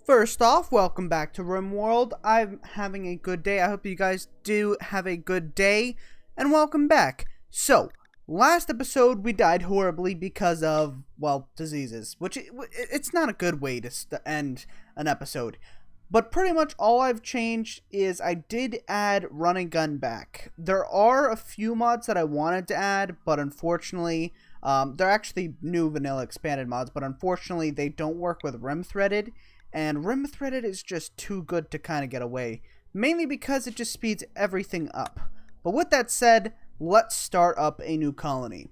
First off, welcome back to Rimworld. I'm having a good day. I hope you guys do have a good day, and welcome back. So, last episode we died horribly because of, well, diseases, which it's not a good way to end an episode. But pretty much all I've changed is I did add run and gun back. There are a few mods that I wanted to add, but unfortunately, they're actually new vanilla expanded mods, but unfortunately they don't work with rim threaded. And Rim Threaded is just too good to kind of get away, mainly because it just speeds everything up. But with that said, let's start up a new colony.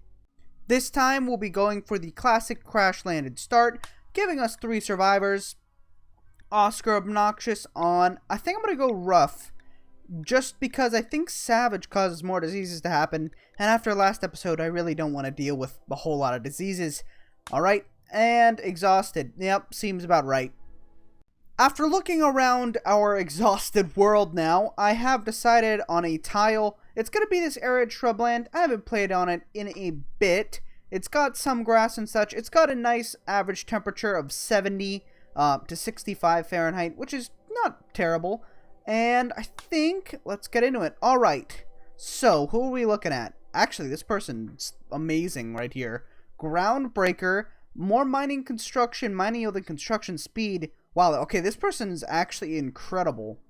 This time we'll be going for the classic crash landed start, giving us 3 survivors. Oscar Obnoxious on, I think I'm going to go rough, just because I think Savage causes more diseases to happen, and after last episode I really don't want to deal with a whole lot of diseases. Alright, and Exhausted, yep, seems about right. After looking around our exhausted world now, I have decided on a tile. It's going to be this arid shrubland. I haven't played on it in a bit. It's got some grass and such. It's got a nice average temperature of 70 to 65 Fahrenheit, which is not terrible. And I think, let's get into it. Alright, so who are we looking at? Actually, this person's amazing right here. Groundbreaker, more mining yielding construction speed. Wow, okay, this person's actually incredible.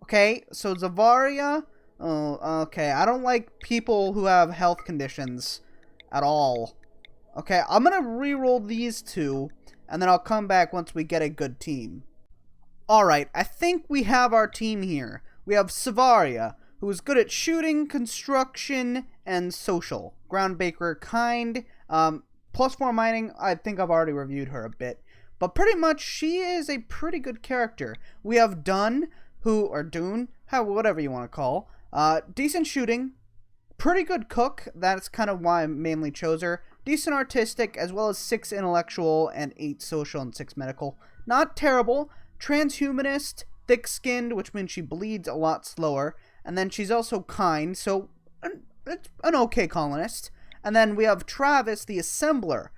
Okay, so Zavaria. Oh, okay, I don't like people who have health conditions at all. Okay, I'm gonna re-roll these 2, and then I'll come back once we get a good team. Alright, I think we have our team here. We have Savaria, who is good at shooting, construction, and social. Groundbreaker, kind. +4 mining, I think I've already reviewed her a bit. But pretty much, she is a pretty good character. We have Dune, or Dune, whatever you want to call. Decent shooting, pretty good cook. That's kind of why I mainly chose her. Decent artistic, as well as 6 intellectual and 8 social and 6 medical. Not terrible. Transhumanist, thick-skinned, which means she bleeds a lot slower. And then she's also kind, so an okay colonist. And then we have Travis, the assembler.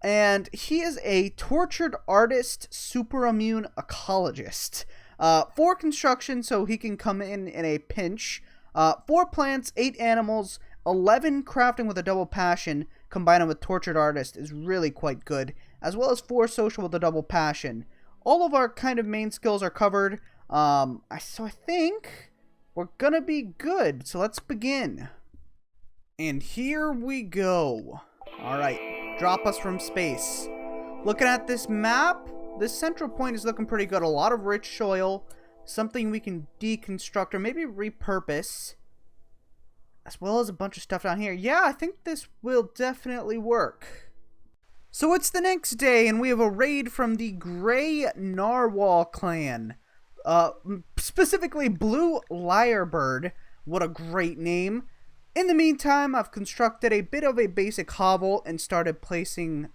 And he is a tortured artist, super immune ecologist. 4 construction, so he can come in a pinch. 4 plants, 8 animals, 11 crafting with a double passion, combined with tortured artist is really quite good. As well as 4 social with a double passion. All of our kind of main skills are covered. So I think we're gonna be good. So let's begin. And here we go. Alright. Drop us from space. Looking at this map, this central point is looking pretty good. A lot of rich soil, something we can deconstruct or maybe repurpose, as well as a bunch of stuff down here. Yeah, I think this will definitely work. So it's the next day, and we have a raid from the Grey Narwhal clan. Specifically, Blue Lyrebird. What a great name. In the meantime, I've constructed a bit of a basic hovel and started planting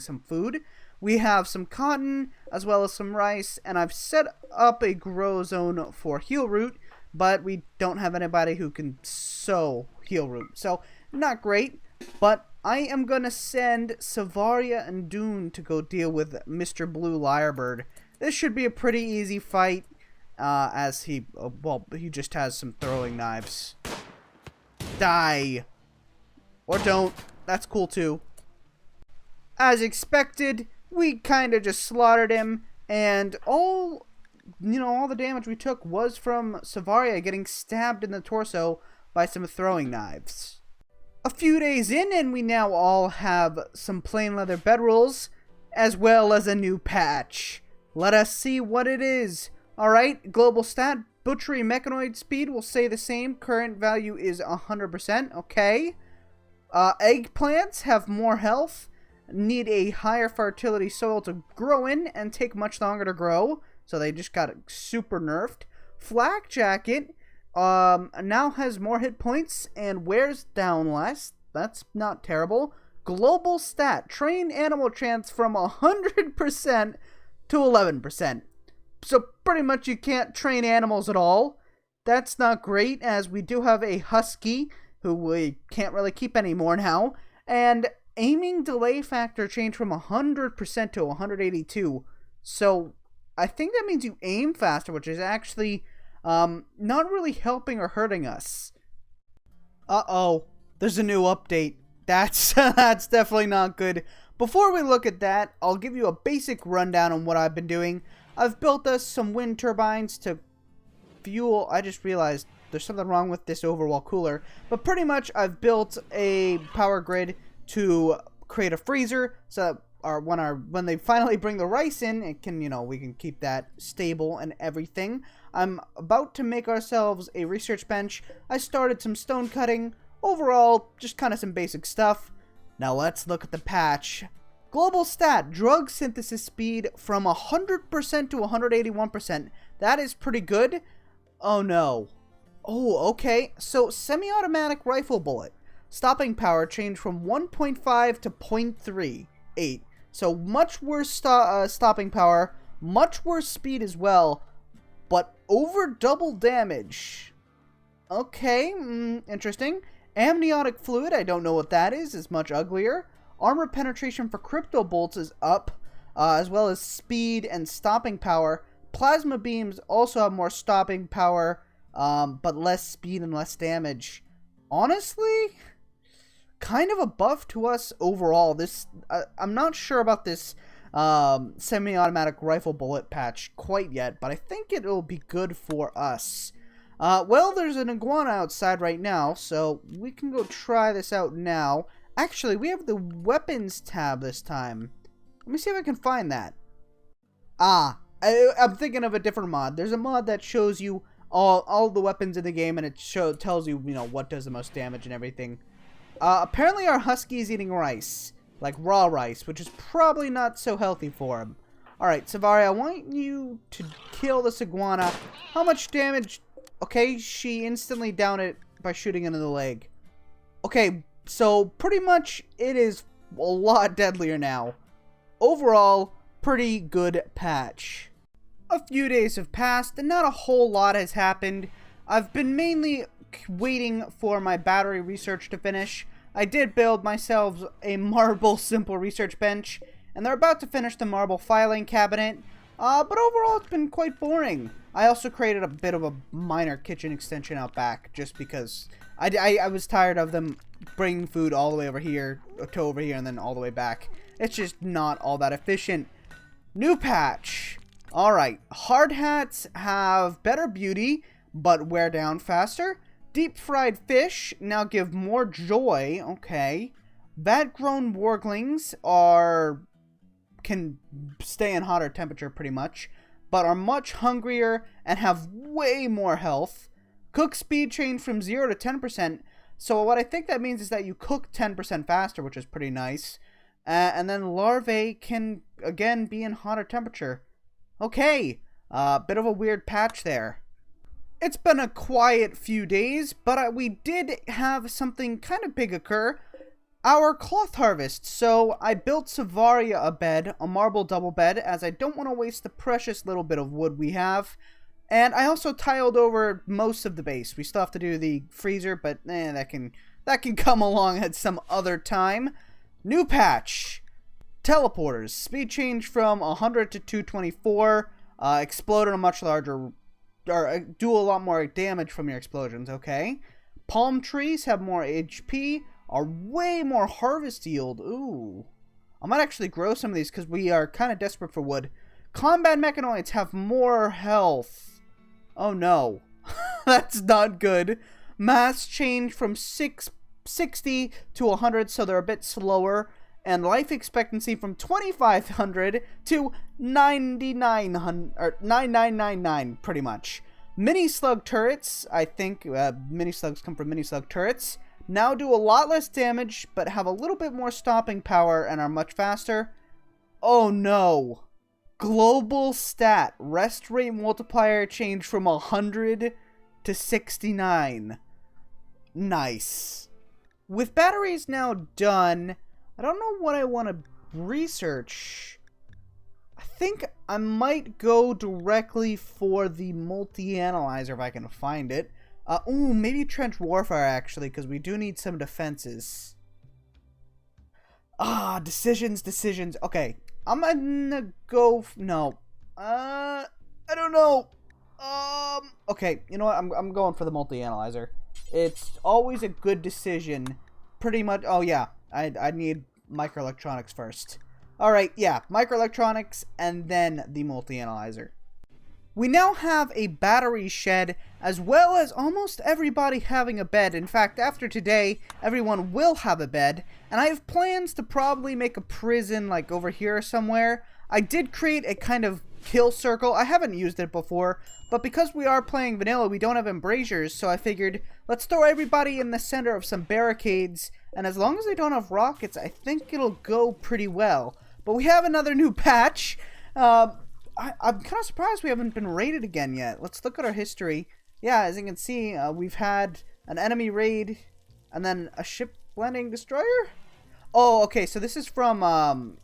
some food. We have some cotton as well as some rice, and I've set up a grow zone for heal root, but we don't have anybody who can sow heal root. So, not great, but I am going to send Savaria and Dune to go deal with Mr. Blue Lyrebird. This should be a pretty easy fight, as he just has some throwing knives. Die. Or don't. That's cool too. As expected, we kind of just slaughtered him, and all the damage we took was from Savaria getting stabbed in the torso by some throwing knives. A few days in, and we now all have some plain leather bedrolls, as well as a new patch. Let us see what it is. Alright, global stat. Butchery mechanoid speed will stay the same. Current value is 100%. Okay. Eggplants have more health. Need a higher fertility soil to grow in and take much longer to grow. So they just got super nerfed. Flak jacket now has more hit points and wears down less. That's not terrible. Global stat. Train animal chance from 100% to 11%. So pretty much you can't train animals at all. That's not great, as we do have a husky who we can't really keep anymore now. And aiming delay factor changed from 100% to 182. So I think that means you aim faster, which is actually not really helping or hurting us. Uh-oh, there's a new update. That's that's definitely not good. Before we look at that, I'll give you a basic rundown on what I've been doing. I've built us some wind turbines to fuel. I just realized there's something wrong with this overall cooler. But pretty much I've built a power grid to create a freezer so that when they finally bring the rice in, it can, we can keep that stable and everything. I'm about to make ourselves a research bench. I started some stone cutting. Overall, just kind of some basic stuff. Now let's look at the patch. Global stat, drug synthesis speed from 100% to 181%. That is pretty good. Oh no. Oh, okay. So semi-automatic rifle bullet. Stopping power changed from 1.5 to 0.38. So much worse stopping power, much worse speed as well, but over double damage. Okay, interesting. Amniotic fluid, I don't know what that is much uglier. Armor penetration for crypto bolts is up, as well as speed and stopping power. Plasma beams also have more stopping power, but less speed and less damage. Honestly, kind of a buff to us overall. I'm not sure about this semi-automatic rifle bullet patch quite yet, but I think it'll be good for us. Well, there's an iguana outside right now, so we can go try this out now. Actually, we have the weapons tab this time. Let me see if I can find that. I'm thinking of a different mod. There's a mod that shows you all the weapons in the game, and it tells you, what does the most damage and everything. Apparently our husky is eating rice, like raw rice, which is probably not so healthy for him. Alright, Savari, I want you to kill this iguana. How much damage? Okay, she instantly downed it by shooting into the leg. Okay, so pretty much it is a lot deadlier now. Overall, pretty good patch. A few days have passed and not a whole lot has happened. I've been mainly waiting for my battery research to finish. I did build myself a marble simple research bench, and they're about to finish the marble filing cabinet. But overall, it's been quite boring. I also created a bit of a minor kitchen extension out back, just because I was tired of them bringing food all the way over here, to over here, and then all the way back. It's just not all that efficient. New patch. Alright, hard hats have better beauty, but wear down faster. Deep fried fish now give more joy. Okay. Vat-grown warglings can stay in hotter temperature pretty much, but are much hungrier and have way more health. Cook speed changed from 0 to 10%. So what I think that means is that you cook 10% faster, which is pretty nice. And then larvae can, again, be in hotter temperature. Okay, bit of a weird patch there. It's been a quiet few days, but we did have something kind of big occur. Our cloth harvest. So I built Savaria a bed, a marble double bed, as I don't want to waste the precious little bit of wood we have. And I also tiled over most of the base. We still have to do the freezer, but that can come along at some other time. New patch. Teleporters. Speed change from 100 to 224. Explode at a much larger, or do a lot more damage from your explosions, okay? Palm trees have more HP, are way more harvest yield. Ooh. I might actually grow some of these because we are kind of desperate for wood. Combat mechanoids have more health. Oh no. That's not good. Mass change from 60 to 100, so they're a bit slower. And life expectancy from 2,500 to 9,900, or 9,999, pretty much. Mini slug turrets, I think mini slugs come from mini slug turrets, now do a lot less damage, but have a little bit more stopping power and are much faster. Oh no. Global stat, rest rate multiplier changed from 100 to 69. Nice. With batteries now done, I don't know what I want to research. I think I might go directly for the multi-analyzer if I can find it. Ooh, maybe trench warfare actually, because we do need some defenses. Decisions. Okay, I'm gonna go. No, I don't know. Okay, you know what? I'm going for the multi-analyzer. It's always a good decision. Pretty much. Oh yeah, I need microelectronics first. All right, yeah, microelectronics and then the multi-analyzer. We now have a battery shed, as well as almost everybody having a bed. In fact, after today, everyone will have a bed, and I have plans to probably make a prison like over here somewhere. I did create a kind of kill circle. I haven't used it before, but because we are playing vanilla, we don't have embrasures, so I figured let's throw everybody in the center of some barricades, and as long as they don't have rockets, I think it'll go pretty well. But we have another new patch. I'm kind of surprised we haven't been raided again yet. Let's look at our history. Yeah, as you can see, we've had an enemy raid, and then a ship landing destroyer? Oh, okay, so this is from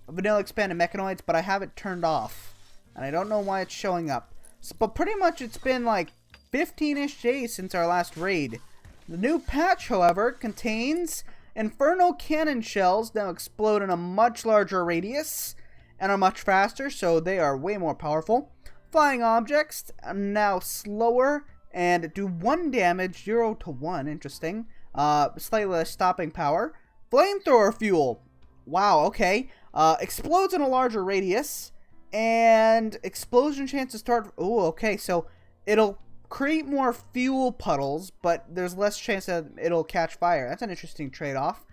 Vanilla Expanded Mechanoids, but I have it turned off. And I don't know why it's showing up. So, but pretty much it's been like 15-ish days since our last raid. The new patch, however, contains Inferno cannon shells now explode in a much larger radius and are much faster, so they are way more powerful. Flying objects are now slower and do 1 damage, 0 to 1, interesting. Slightly less stopping power. Flamethrower fuel, wow, okay. Explodes in a larger radius, and explosion chances start, oh, okay, so it'll create more fuel puddles, but there's less chance that it'll catch fire. That's an interesting trade-off.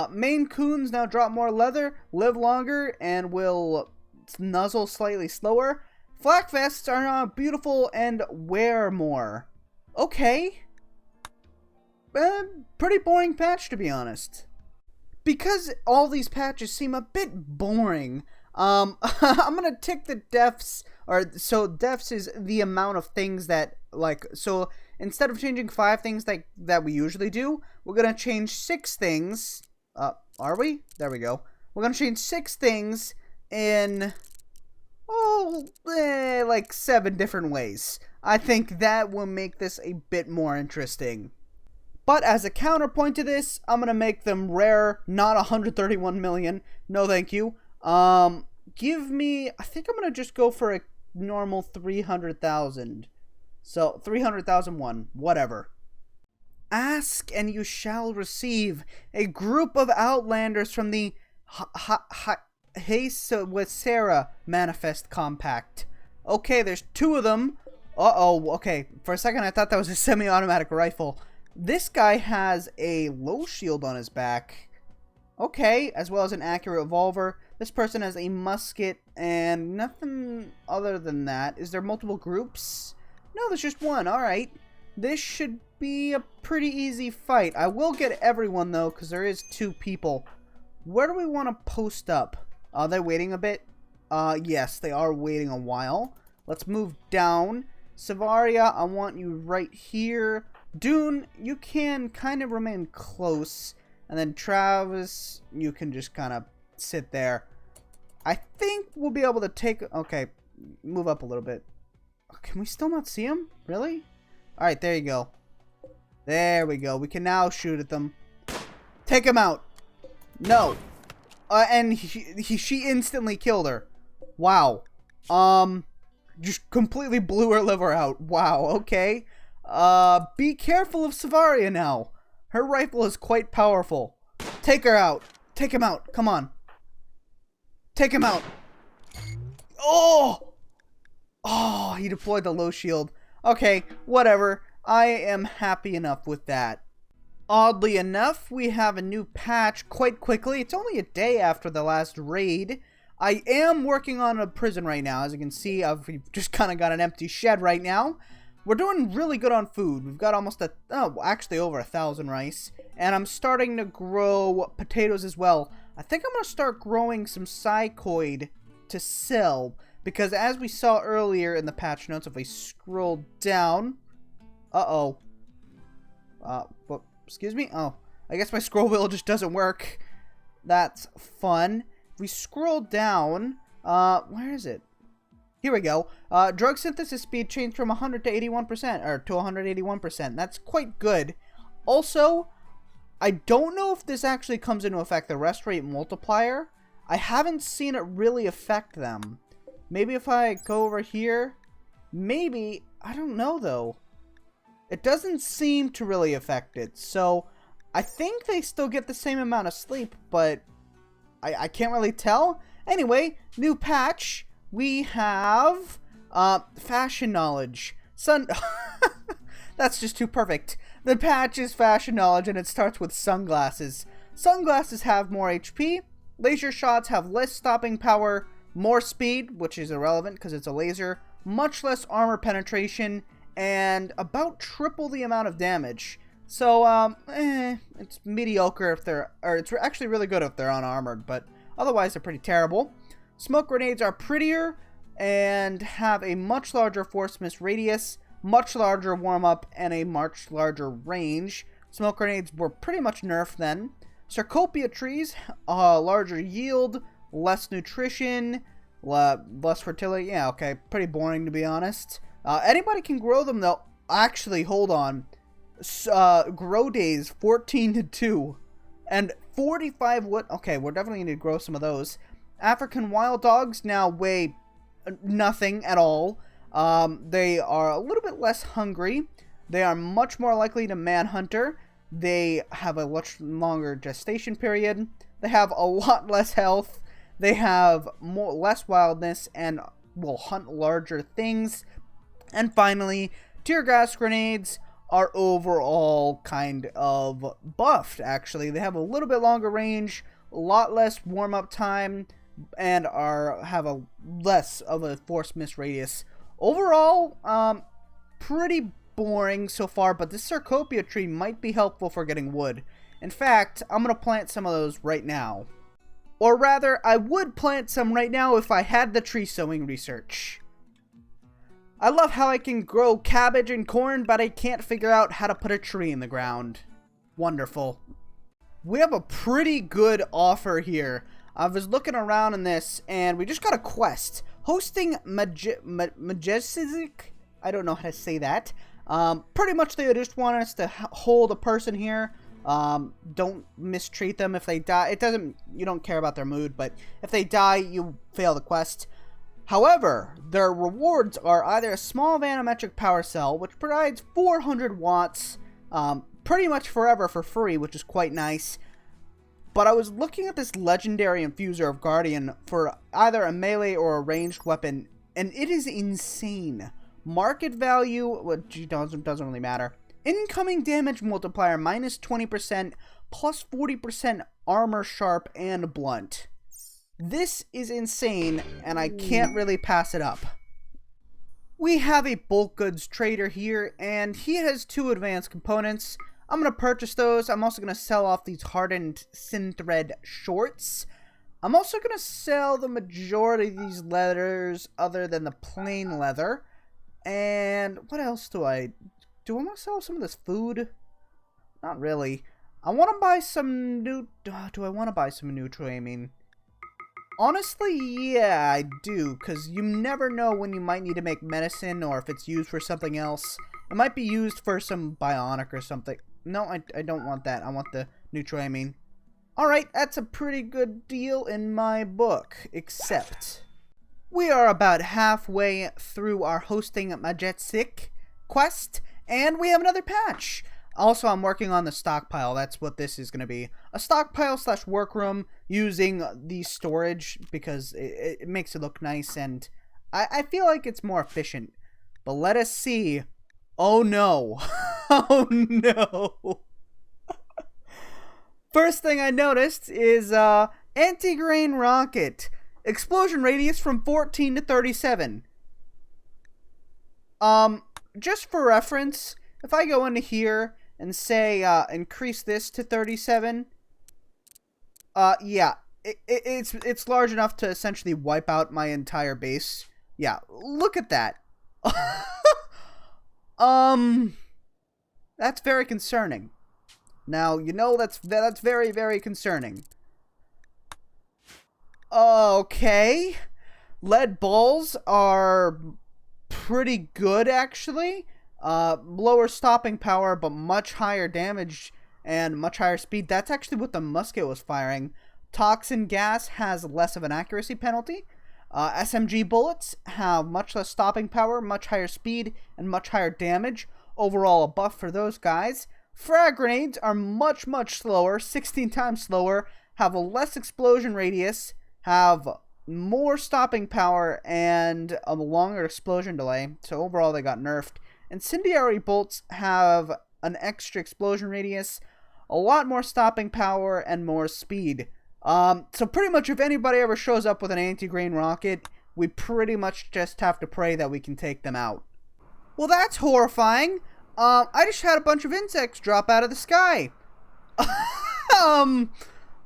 Main coons now drop more leather, live longer, and will nuzzle slightly slower. Flak vests are now beautiful and wear more. Okay. Pretty boring patch, to be honest. Because all these patches seem a bit boring, I'm gonna tick the defs, so defs is the amount of things that, like, so instead of changing 5 things that we usually do, we're gonna change 6 things. Are we? There we go. We're gonna change 6 things in, like 7 different ways. I think that will make this a bit more interesting. But as a counterpoint to this, I'm gonna make them rare, not 131 million. No, thank you. Give me, I think I'm gonna just go for a normal 300,000. So 300,001, whatever. Ask and you shall receive. A group of outlanders from the Sarah Manifest Compact. Okay, there's 2 of them. Okay. For a second I thought that was a semi-automatic rifle. This guy has a low shield on his back. Okay, as well as an accurate revolver. This person has a musket and nothing other than that. Is there multiple groups? No, there's just one. Alright. This should be a pretty easy fight. I will get everyone though, because there is 2 people. Where do we want to post up? Are they waiting a bit? Yes, they are waiting a while. Let's move down. Savaria, I want you right here. Dune, you can kind of remain close. And then Travis, you can just kind of sit there. I think we'll be able to take... Okay, move up a little bit. Can we still not see him? Really? Alright, there you go. There we go. We can now shoot at them. Take him out. No. And she instantly killed her. Wow. Just completely blew her liver out. Wow, okay. Be careful of Savaria now. Her rifle is quite powerful. Take her out. Take him out. Come on. Take him out. Oh! Oh, he deployed the low shield. Okay, whatever. I am happy enough with that. Oddly enough, we have a new patch quite quickly. It's only a day after the last raid. I am working on a prison right now. As you can see, we've just kind of got an empty shed right now. We're doing really good on food. We've got almost actually over 1,000 rice. And I'm starting to grow potatoes as well. I think I'm going to start growing some psychoid to sell. Because as we saw earlier in the patch notes, if we scroll down... excuse me? Oh, I guess my scroll wheel just doesn't work. That's fun. If we scroll down... where is it? Here we go. Drug synthesis speed changed from 100 to 81%, or to 181%. That's quite good. Also, I don't know if this actually comes into effect, the rest rate multiplier. I haven't seen it really affect them. Maybe if I go over here, maybe, I don't know though. It doesn't seem to really affect it, so I think they still get the same amount of sleep, but I can't really tell. Anyway, new patch, we have fashion knowledge. That's just too perfect. The patch is fashion knowledge, and it starts with sunglasses. Sunglasses have more HP, laser shots have less stopping power, more speed, which is irrelevant because it's a laser, much less armor penetration, and about triple the amount of damage. So, it's mediocre if they're, or it's actually really good if they're unarmored, but otherwise they're pretty terrible. Smoke grenades are prettier and have a much larger force miss radius, much larger warm-up, and a much larger range. Smoke grenades were pretty much nerfed then. Sarcopia trees, larger yield, less nutrition, less fertility. Yeah, okay, pretty boring to be honest. Anybody can grow them though. Actually, hold on. Grow days 14-2 and 45 wood. Okay, we're definitely going to grow some of those. African wild dogs now weigh nothing at all. They are a little bit less hungry. They are much more likely to manhunter. They have a much longer gestation period. They have a lot less health. They have less wildness and will hunt larger things. And finally, tear gas grenades are overall kind of buffed, actually. They have a little bit longer range, a lot less warm-up time, and have a less of a force miss radius. Overall, pretty boring so far, but this Sarcopia tree might be helpful for getting wood. In fact, I'm going to plant some of those right now. Or rather, I would plant some right now if I had the tree sowing research. I love how I can grow cabbage and corn, but I can't figure out how to put a tree in the ground. Wonderful. We have a pretty good offer here. I was looking around in this, and we just got a quest. Hosting Majestic. I don't know how to say that. Pretty much they just want us to hold a person here. Don't mistreat them if they die. You don't care about their mood, but if they die, you fail the quest. However, their rewards are either a small vanometric power cell, which provides 400 watts, pretty much forever for free, which is quite nice. But I was looking at this legendary infuser of Guardian for either a melee or a ranged weapon, and it is insane. Market value, which doesn't really matter. Incoming damage multiplier minus 20%, plus 40% armor sharp and blunt. This is insane, and I can't really pass it up. We have a bulk goods trader here, and he has 2 advanced components. I'm going to purchase those. I'm also going to sell off these hardened synthread shorts. I'm also going to sell the majority of these leathers other than the plain leather. And what else do I want to sell some of this food? Not really. I want to buy some new... do I want to buy some Nutri-Amine? Honestly, yeah, I do, because you never know when you might need to make medicine or if it's used for something else. It might be used for some bionic or something. No, I don't want that. I want the Nutri-Amine. Alright, that's a pretty good deal in my book, except we are about halfway through our hosting Majestic quest, and we have another patch. Also, I'm working on the stockpile. That's what this is going to be. A stockpile / workroom using the storage because it makes it look nice, and I feel like it's more efficient. But let us see. Oh no. Oh no. First thing I noticed is anti-grain rocket. Explosion radius from 14 to 37. Just for reference, if I go into here and say increase this to 37, yeah, it's large enough to essentially wipe out my entire base. Yeah, look at that. That's very concerning. Now, you know that's very, very concerning. Okay. Lead balls are pretty good, actually. Lower stopping power, but much higher damage and much higher speed. That's actually what the musket was firing. Toxin gas has less of an accuracy penalty. SMG bullets have much less stopping power, much higher speed, and much higher damage. Overall, a buff for those guys. Frag grenades are much, much slower, 16 times slower, have a less explosion radius, have more stopping power, and a longer explosion delay. So overall, they got nerfed. Incendiary bolts have an extra explosion radius, a lot more stopping power, and more speed. So pretty much if anybody ever shows up with an anti-grain rocket, we pretty much just have to pray that we can take them out. Well, that's horrifying. I just had a bunch of insects drop out of the sky.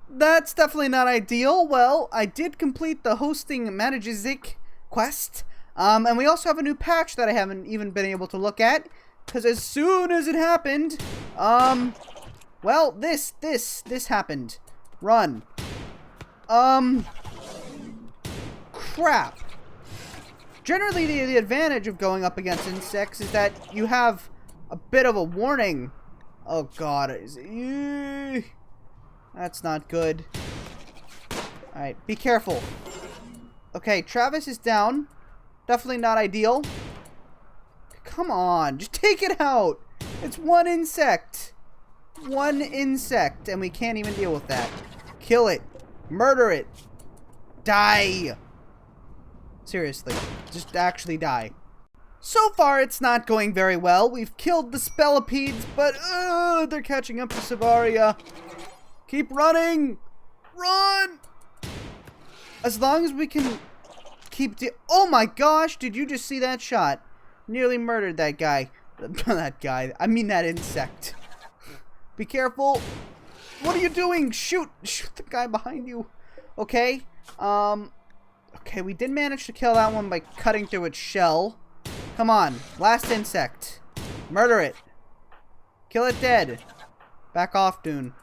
That's definitely not ideal. Well, I did complete the hosting Managizik quest. And we also have a new patch that I haven't even been able to look at. Because as soon as it happened, well, this happened. Run. Crap. Generally, the advantage of going up against insects is that you have a bit of a warning. Oh god, that's not good. Alright, be careful. Okay, Travis is down. Definitely not ideal. Come on, just take it out. It's one insect. One insect, and we can't even deal with that. Kill it. Murder it. Die. Seriously, just actually die. So far, it's not going very well. We've killed the Spellipedes, but they're catching up to Savaria. Keep running. Run. As long as we can keep... Oh my gosh, did you just see that shot? Nearly murdered that guy. That guy. I mean that insect. Be careful. What are you doing? Shoot. Shoot the guy behind you. Okay. Okay, we did manage to kill that one by cutting through its shell. Come on. Last insect. Murder it. Kill it dead. Back off, Dune.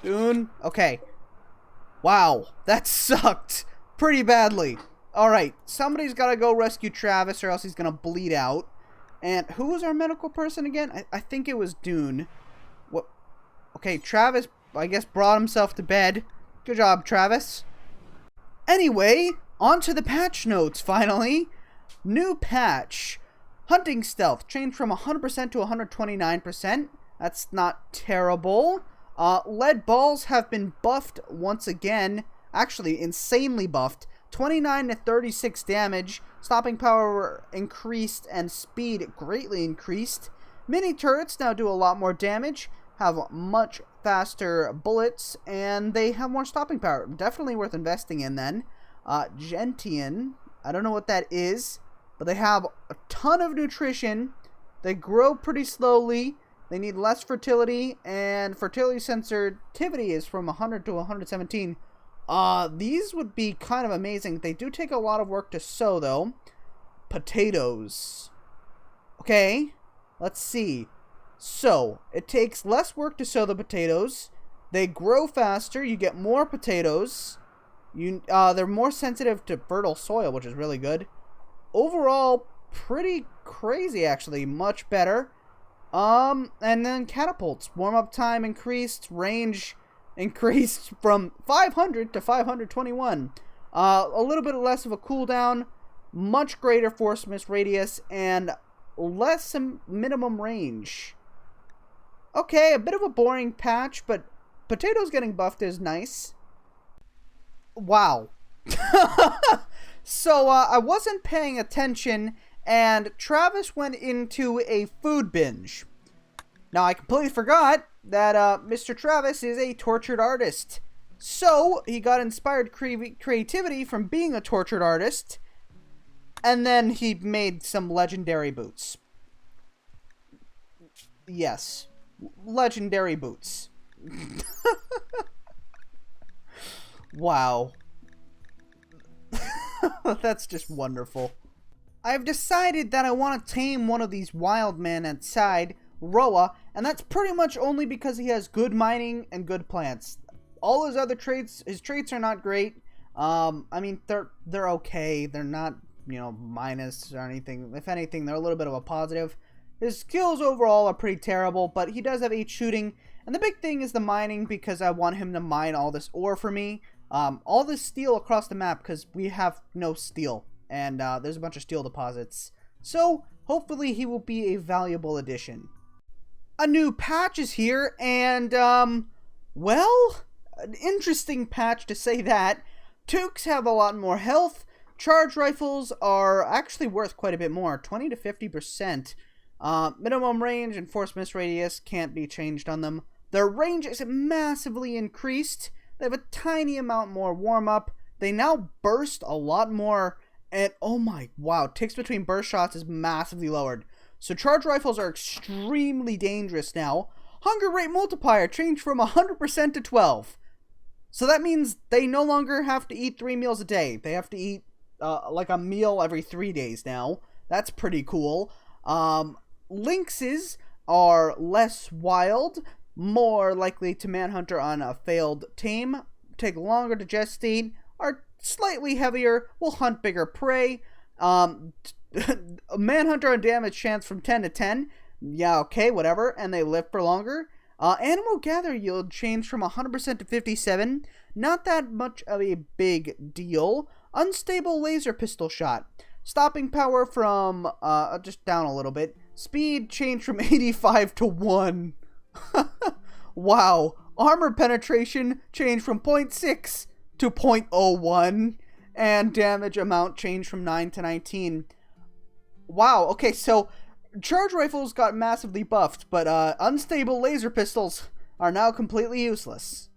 Dune. Okay. Wow. That sucked. Pretty badly. Alright. Somebody's got to go rescue Travis or else he's going to bleed out. And who was our medical person again? I think it was Dune. What? Okay, Travis, I guess, brought himself to bed. Good job, Travis. Anyway, on to the patch notes, finally. New patch. Hunting stealth changed from 100% to 129%. That's not terrible. Lead balls have been buffed once again. Actually, insanely buffed. 29 to 36 damage. Stopping power increased and speed greatly increased. Mini turrets now do a lot more damage. Have much faster bullets. And they have more stopping power. Definitely worth investing in then. Gentian. I don't know what that is. But they have a ton of nutrition. They grow pretty slowly. They need less fertility. And fertility sensitivity is from 100 to 117. These would be kind of amazing. They do take a lot of work to sow, though. Potatoes. Okay. Let's see. So, it takes less work to sow the potatoes. They grow faster. You get more potatoes. They're more sensitive to fertile soil, which is really good. Overall, pretty crazy, actually. Much better. And then catapults. Warm-up time increased. Range increased from 500 to 521. A little bit less of a cooldown. Much greater force miss radius. And less minimum range. Okay, a bit of a boring patch, but potatoes getting buffed is nice. Wow. So, I wasn't paying attention, and Travis went into a food binge. Now, I completely forgot that Mr. Travis is a tortured artist. So, he got inspired creativity from being a tortured artist, and then he made some legendary boots. Yes. Legendary boots. Wow. That's just wonderful. I've decided that I want to tame one of these wild men outside, Roa, and that's pretty much only because he has good mining and good plants. All his other traits, his traits are not great. I mean, they're okay. They're not, minus or anything. If anything, they're a little bit of a positive. His skills overall are pretty terrible, but he does have 8 shooting. And the big thing is the mining, because I want him to mine all this ore for me. all this steel across the map because we have no steel. And there's a bunch of steel deposits. So, hopefully he will be a valuable addition. A new patch is here, and, well, an interesting patch to say that. Toques have a lot more health. Charge rifles are actually worth quite a bit more, 20 to 50%. Minimum range and force miss radius can't be changed on them. Their range is massively increased. They have a tiny amount more warm-up. They now burst a lot more. And oh my, wow, ticks between burst shots is massively lowered. So charge rifles are extremely dangerous now. Hunger rate multiplier changed from 100% to 12. So that means they no longer have to eat 3 meals a day. They have to eat like a meal every 3 days now. That's pretty cool. Lynxes are less wild, more likely to manhunter on a failed tame, take longer to gestate, are slightly heavier, will hunt bigger prey. Manhunter on damage chance from 10 to 10. Yeah, okay, whatever. And they live for longer. Animal gather yield changed from 100% to 57. Not that much of a big deal. Unstable laser pistol shot. Stopping power from, just down a little bit. Speed changed from 85 to 1. Wow. Armor penetration changed from 0.6 to 0.01. And damage amount changed from 9 to 19. Wow, okay, so charge rifles got massively buffed, but unstable laser pistols are now completely useless.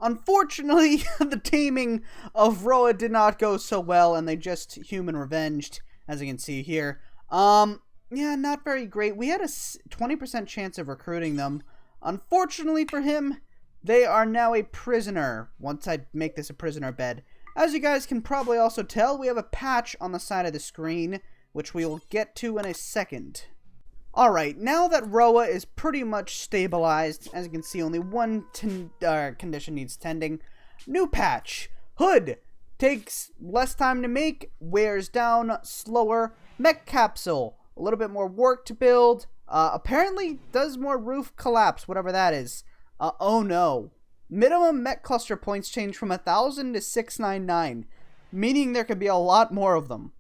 Unfortunately, the taming of Roa did not go so well, and they just human revenged, as you can see here. Yeah, not very great. We had a 20% chance of recruiting them. Unfortunately for him, they are now a prisoner, once I make this a prisoner bed. As you guys can probably also tell, we have a patch on the side of the screen, which we will get to in a second. Alright, now that Roa is pretty much stabilized, as you can see, only one condition needs tending. New patch. Hood. Takes less time to make, wears down slower. Mech capsule. A little bit more work to build. Apparently does more roof collapse, whatever that is. Oh no. Minimum mech cluster points change from 1,000 to 699, meaning there could be a lot more of them.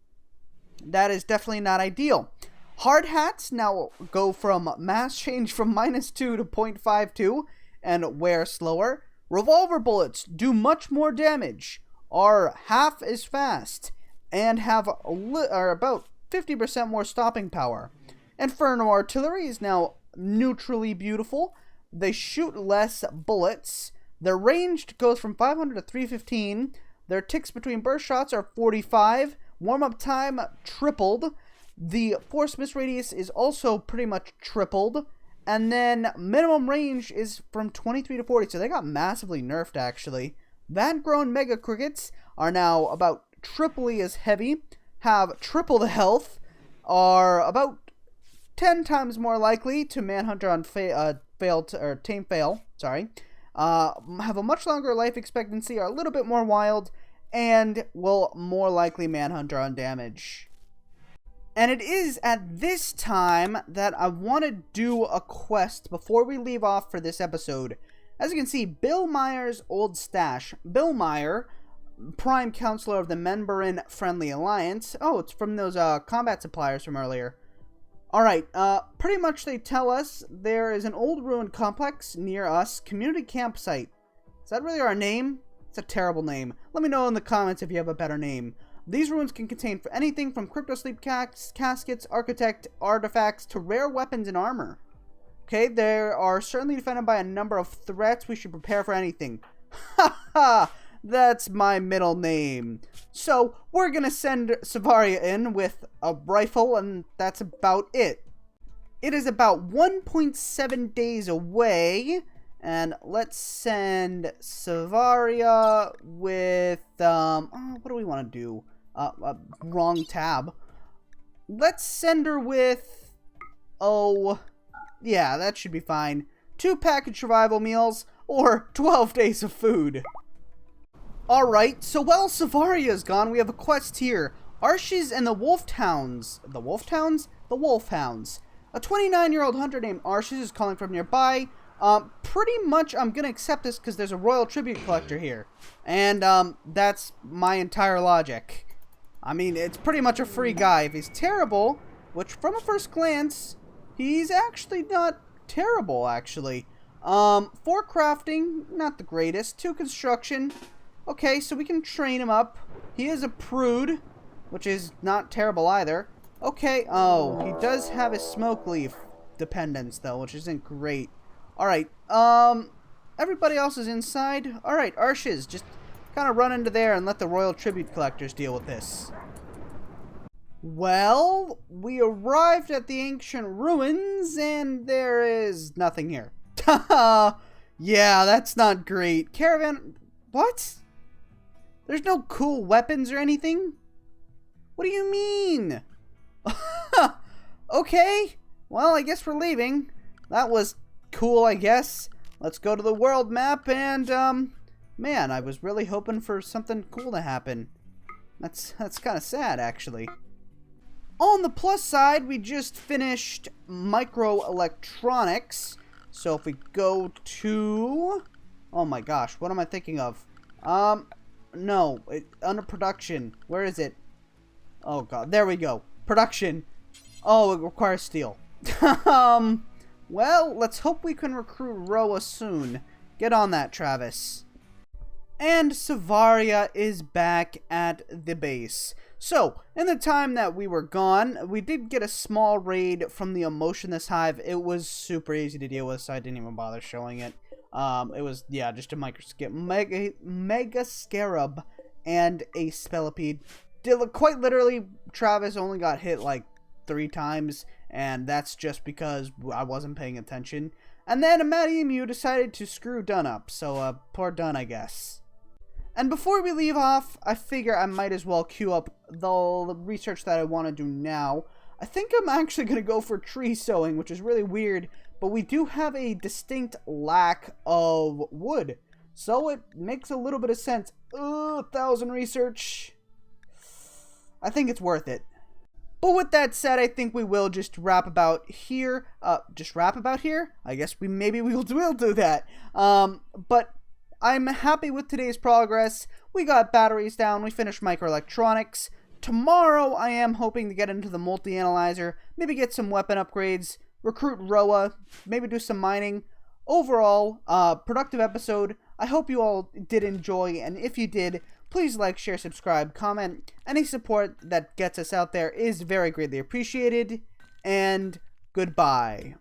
That is definitely not ideal. Hard hats now go from mass change from -2 to 0.52 and wear slower. Revolver bullets do much more damage, are half as fast, and have are about 50% more stopping power. Inferno Artillery is now neutrally beautiful. They shoot less bullets. Their range goes from 500 to 315. Their ticks between burst shots are 45. Warm-up time tripled. The force miss radius is also pretty much tripled. And then minimum range is from 23 to 40. So they got massively nerfed, actually. Van-grown mega crickets are now about triply as heavy, have triple the health, are about 10 times more likely to manhunter on tame fail, have a much longer life expectancy, are a little bit more wild, and will more likely manhunter on damage. And it is at this time that I want to do a quest before we leave off for this episode. As you can see, Bill Meyer's old stash. Bill Meyer, prime counselor of the Menbarin Friendly Alliance. Oh, it's from those combat suppliers from earlier. Alright, pretty much they tell us there is an old ruined complex near us, community campsite. Is that really our name? It's a terrible name. Let me know in the comments if you have a better name. These ruins can contain anything from crypto-sleep caskets, architect artifacts, to rare weapons and armor. Okay, they are certainly defended by a number of threats. We should prepare for anything. Ha ha! That's my middle name. So, we're gonna send Savaria in with a rifle, and that's about it. It is about 1.7 days away, and let's send Savaria with, what do we want to do? Wrong tab. Let's send her with, yeah, that should be fine. 2 package survival meals, or 12 days of food. Alright, so while Savaria's gone, we have a quest here. Arshes and the Wolfhounds. The Wolfhounds? The Wolfhounds. A 29-year-old hunter named Arshes is calling from nearby. Pretty much I'm gonna accept this because there's a royal tribute collector here. And, that's my entire logic. I mean, it's pretty much a free guy. If he's terrible, which from a first glance, he's actually not terrible, actually. 4 crafting, not the greatest. 2 construction. Okay, so we can train him up. He is a prude, which is not terrible either. Okay, oh, he does have a smoke leaf dependence, though, which isn't great. Alright, everybody else is inside. Alright, Arshes, just kind of run into there and let the royal tribute collectors deal with this. Well, we arrived at the ancient ruins, and there is nothing here. Haha, yeah, that's not great. Caravan, what? There's no cool weapons or anything? What do you mean? Okay, well, I guess we're leaving. That was cool, I guess. Let's go to the world map, and, man, I was really hoping for something cool to happen. That's kind of sad, actually. On the plus side, we just finished microelectronics. So if we go to... Oh my gosh, what am I thinking of? No, under production. Where is it? Oh god, there we go. Production. Oh, it requires steel. Well, let's hope we can recruit Roa soon. Get on that, Travis. And Savaria is back at the base. So, in the time that we were gone, we did get a small raid from the Emotionless Hive. It was super easy to deal with, so I didn't even bother showing it. It was, yeah, just a Mega Scarab and a Spellipede. Quite literally, Travis only got hit like 3 times, and that's just because I wasn't paying attention. And then a Mad Emu decided to screw Dun up, so poor Dun, I guess. And before we leave off, I figure I might as well queue up the research that I want to do now. I think I'm actually going to go for tree sowing, which is really weird, but we do have a distinct lack of wood. So it makes a little bit of sense. 1,000 research. I think it's worth it. But with that said, I think we will just wrap about here. I guess maybe we'll do that. But I'm happy with today's progress. We got batteries down. We finished microelectronics. Tomorrow, I am hoping to get into the multi-analyzer, maybe get some weapon upgrades, recruit Roa, maybe do some mining. Overall, productive episode. I hope you all did enjoy, and if you did, please like, share, subscribe, comment. Any support that gets us out there is very greatly appreciated, and goodbye.